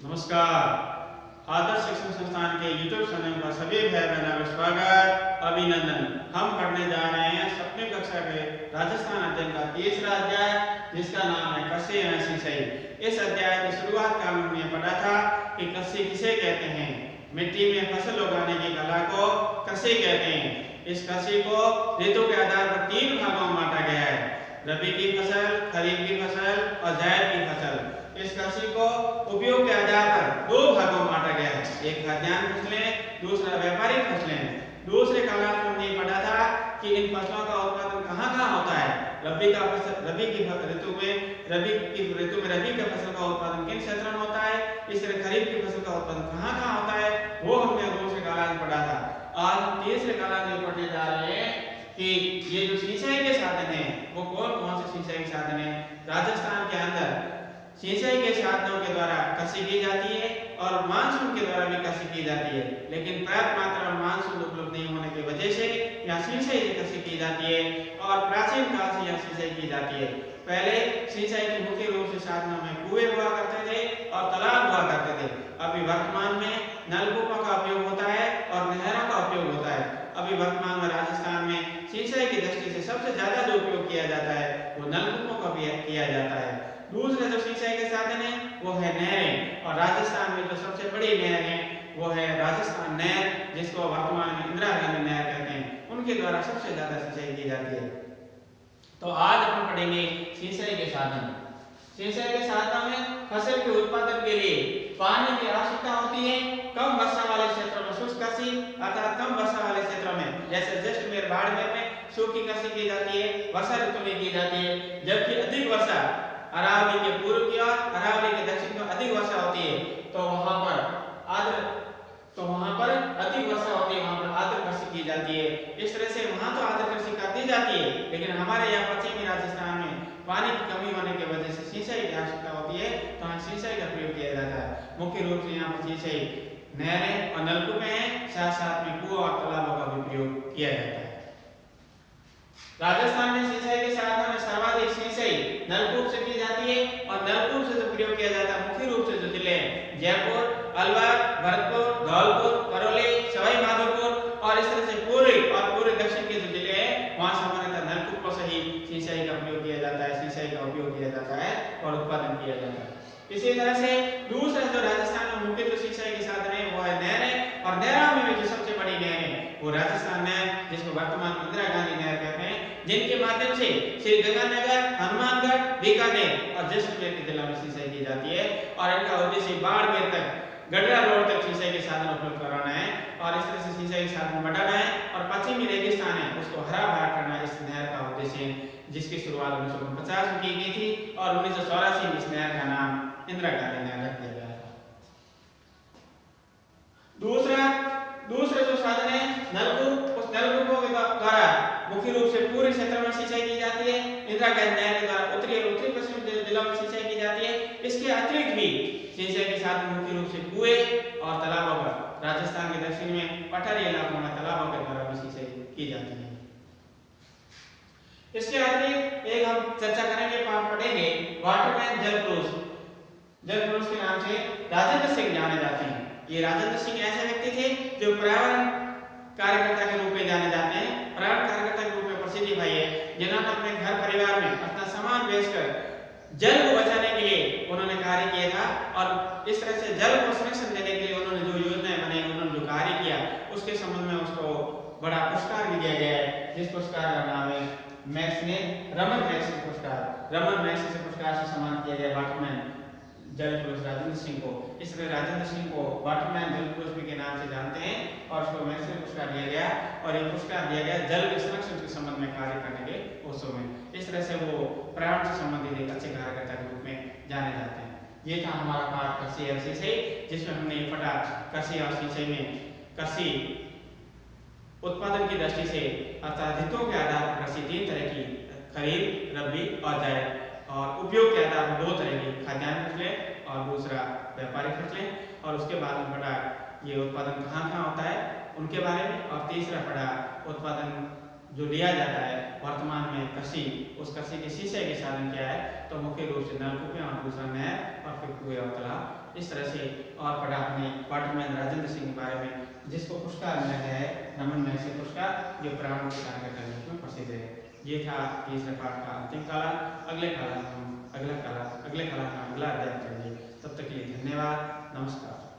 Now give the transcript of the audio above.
नमस्कार। आदर्श शिक्षण संस्थान के YouTube चैनल पर सभी भाई बहनों का स्वागत, अभिनंदन। हम पढ़ने जा रहे हैं 7वीं कक्षा के राजस्थान अध्ययन का तीसरा अध्याय, जिसका नाम है कृषि एवं सिंचाई। इस अध्याय की शुरुआत का हमने पढ़ा था कि कृषि किसे कहते हैं। मिट्टी में फसल उगाने की कला को कृषि कहते हैं। इस कृषि को ऋतु के आधार पर 3 भागों में बांटा गया है: रबी की फसल, खरीफ की फसल और जायद की फसल। इस कृषि को उपयोग के आधार पर 2 भागों में बांटा गया है, एक खाद्यान्न फसलें, दूसरा व्यापारिक फसलें। दूसरे कालांश में हमने पढ़ा था कि इन फसलों का उत्पादन कहाँ होता है। रबी की ऋतु में रबी की फसल का उत्पादन किन क्षेत्रों में होता है, इस तरह खरीफ की फसल का उत्पादन कहाँ होता है, वो हमने दूसरे कालांश में पढ़ा था। आज हम तीसरे कालांश में पढ़ने जा रहे हैं कि ये जो सिंचाई के साधन है वो कौन कौन से सिंचाई के साधन है। राजस्थान के अंदर सिंचाई के साधनों के द्वारा कृषि की जाती है और मानसून के द्वारा भी कृषि की जाती है, लेकिन पर्याप्त मात्रा में मानसून उपलब्ध नहीं होने की वजह से यहाँ सिंचाई की कृषि की जाती है और प्राचीन काल से यहाँ सिंचाई की जाती है। पहले सिंचाई के मुख्य रूप से साधनों में कुएं हुआ करते थे और तालाब हुआ करते थे। अभी वर्तमान में नलकूपों का उपयोग होता है और नहरों का उपयोग होता है। अभी वर्तमान में राजस्थान में सिंचाई की दृष्टि से सबसे ज्यादा जो उपयोग किया जाता है वो नलकूपों का भी किया जाता है। दूसरे जो सिंचाई के साधन है वो है नहरें, और राजस्थान में जो सबसे बड़ी नहर है वो है राजस्थान नहर, जिसको वर्तमान में इंदिरा गांधी नहर कहते हैं। उनके द्वारा सबसे ज्यादा सिंचाई की जाती है। तो आज हम पढ़ेंगे सिंचाई के साधन। सिंचाई के साधनों में फसल के उत्पादन के लिए पानी की आवश्यकता होती है। कम वर्षा वाले क्षेत्रों में शुष्क कृषि अर्थात कम वर्षा वाले क्षेत्रों में जैसे जैसलमेर बाड़मेर में सूखी कृषि की जाती है, वर्षा ऋतु में की जाती है। जबकि अधिक वर्षा अरावली के पूर्व की और अरावली के दक्षिण में अधिक वर्षा होती है तो वहां पर अधिक वर्षा होती है, वहां पर आर्द्र कृषि की जाती है। इस तरह से वहां तो आर्द्र कृषि करती जाती है, लेकिन हमारे यहाँ पश्चिमी राजस्थान में पानी की कमी होने की वजह से सिंचाई की आवश्यकता होती है, तो यहाँ सिंचाई का प्रयोग किया जाता है। मुख्य रूप से यहाँ पर सिंचाई नहरें और नलकूप हैं, साथ साथ में कुआं और तालाबों का भी प्रयोग किया जाता है। राजस्थान में सिंचाई के साधनों में सर्वाधिक सिंचाई नलकूप से की जाती है और नलकूप से जो प्रयोग किया जाता है मुख्य रूप से जो जिले हैं जयपुर, अलवर, भरतपुर, धौलपुर, करौली, सवाई माधोपुर और इस तरह से पूरे दक्षिण के जो जिले हैं वहां सामान्यतः नलकूपों से ही सिंचाई का प्रयोग किया जाता है, सिंचाई का उपयोग किया जाता है और उत्पादन किया जाता है। इसी तरह से दूसरा जो राजस्थान में मुख्य जो सिंचाई के साधन है वो है नहरें, और नहरों में भी जो सबसे बड़ी नहर है वो राजस्थान नहर, जिसको वर्तमान में इंदिरा गांधी नहर कहते हैं, जिनके माध्यम से श्रीगंगानगर, हनुमानगढ़, बीकानेर और जैसलमेर के जिला में सिंचाई की जाती है। और इनका उद्देश्य बाड़मेर तक, गडरा रोड तक सिंचाई के साधन उपलब्ध कराना है और इस तरह से सिंचाई के साधन बढ़ाना है और पश्चिमी रेगिस्तान है उसको हरा भरा करना इस नहर का उद्देश्य है, जिसकी शुरुआत 1950 में की गई थी और 1984 में इस नहर का नाम इंदिरा गांधी नहर रख दिया गया था। दूसरा जो साधन है नलकूप, उस नलकूपों के द्वारा मुख्य रूप से पूरे क्षेत्र में सिंचाई की जाती है। इंदिरा गांधी नहर के द्वारा उत्तरी पश्चिम जिलों में सिंचाई की जाती है। इसके अतिरिक्त भी सिंचाई के साधन मुख्य रूप से कुएं और तालाबों पर, राजस्थान के दक्षिण में पठारी इलाकों में तालाबों के द्वारा भी सिंचाई की जाती है। इसके अतिरिक्त एक हम चर्चा करेंगे, पढ़ेंगे वाटरमैन जलपुरुष के नाम से राजेंद्र सिंह जाने जाते हैं। ये राजेंद्र सिंह ऐसे व्यक्ति थे जो पर्यावरण कार्यकर्ता के रूप में जाने जाते हैं, पर्यावरण कार्यकर्ता के रूप में प्रसिद्धि पाई है, जिन्होंने अपने घर परिवार में अपना सामान बेचकर जल को बचाने के लिए उन्होंने कार्य किया था और इस तरह से जल को संरक्षण देने के लिए उन्होंने जो योजनाएं बनाई, उन्होंने जो कार्य किया, उसके संबंध में उसको बड़ा पुरस्कार भी दिया गया है, जिस पुरस्कार का नाम है रमन मैग्सेसे पुरस्कार से सम्मानित किया गया वाटरमैन जल पुरुष राजेंद्र सिंह को। इसलिए राजेंद्र सिंह को वाटरमैन जल पुरुष के नाम से जानते हैं और उसको मैग्सेसे पुरस्कार दिया गया और ये पुरस्कार दिया गया जल के संरक्षण के संबंध में कार्य करने के उत्सव में। इस तरह से वो पर्यावरण से संबंधित एक अच्छे कार्यकर्ता के रूप में जाने जाते हैं। ये था हमारा पाठ कृषि और सिंचाई, जिसमें हमने ये पढ़ा कृषि और सिंचाई में कृषि उत्पादन की दृष्टि से अर्थात ऋतुओं के आधार पर कृषि 3 तरह की, खरीफ, रबी और जायद, और उपयोग के आधार पर 2 तरह की, खाद्यान्न फसलें और दूसरा व्यापारिक फसलें। और उसके बाद में पढ़ा ये उत्पादन कहाँ होता है उनके बारे में, और तीसरा पढ़ा उत्पादन जो लिया जाता है वर्तमान में कृषि, उस कृषि के शीशे के साधन क्या है, तो मुख्य रूप से नलकूपें और दूसरा नहर और फिर कुएं और तालाब। इस तरह से और पढ़ा हमने वाटरमैन राजेंद्र सिंह के बारे में, जिसको पुरस्कार मिला है रमन मैग्सेसे पुरस्कार, जो प्राणों के कार्य करने में प्रसिद्ध है। ये था तीसरे पाठ का अंतिम काला। अगले काला का अगला अध्याय पढ़ेंगे। तब तक के लिए धन्यवाद, नमस्कार।